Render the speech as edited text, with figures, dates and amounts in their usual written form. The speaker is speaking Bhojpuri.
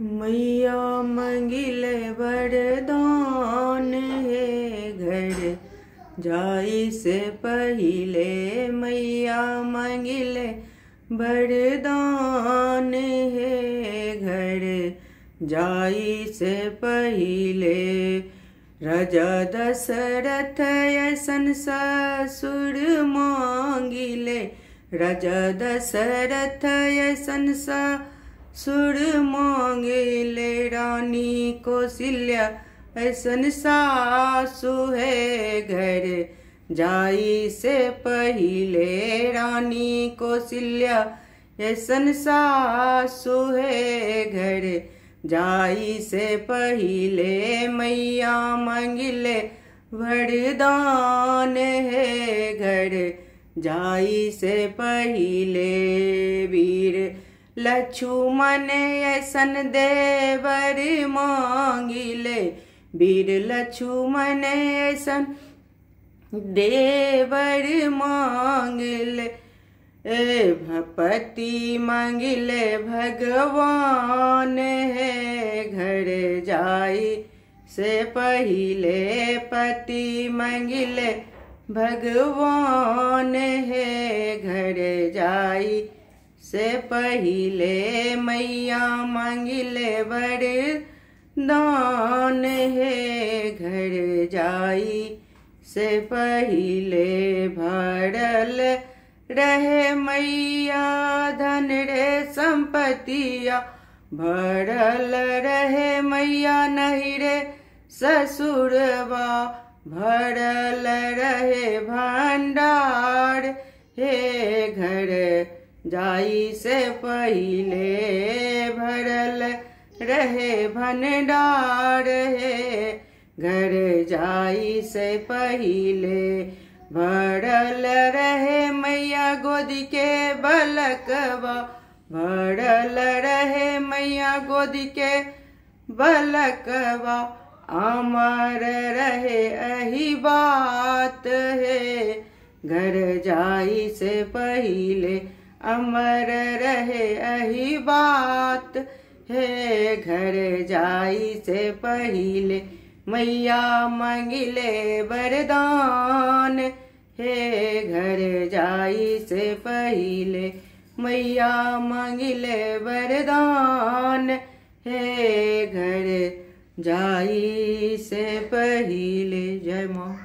मैया मंगिले वरदान हे घर जाई से पहिले। मैया मंगिले वरदान हे घर जाई से पहिले। राजा दशरथ ऐसन ससुर मांगिले। राजा दशरथ ऐसन ससुर मांगिले। रानी कौशल्या ऐसन सासु है घर जाई से पहिले। रानी कौशल्या ऐसन सासु है घर जाई से पहिले। मैया मंगिले वरदान है घर जाई से पहिले। वीर लक्ष्मण ऐसन देवर मांगिले। वीर लक्ष्मण ऐसन देवर मांगिले। पति मंगिले भगवान है घर जाई से पहिले। पति मंगिले भगवान है घर जाई से पहिले। मैया मंगिले वरदान है घर जाई से पहिले। भरल रहे मैया धन रे संपत्तिया। भरल रहे मैया नहीं रे ससुरवा। भरल रहे भंडार हे घर जाई से पहिले। भरल रहे भंडार हे घर जाई से पहिले। भरल रहे मैया गोदी के बलकवा। भरल रहे मैया गोदी के बलकवा। अमर रहे यही बात है घर जाई से पहिले। अमर रहे यही बात है घर जाई से पहिले। मैया मंगिले वरदान हे घर जाई से पहिले। मैया मंगिले वरदान हे घर जाई से पहिले। जय माँ।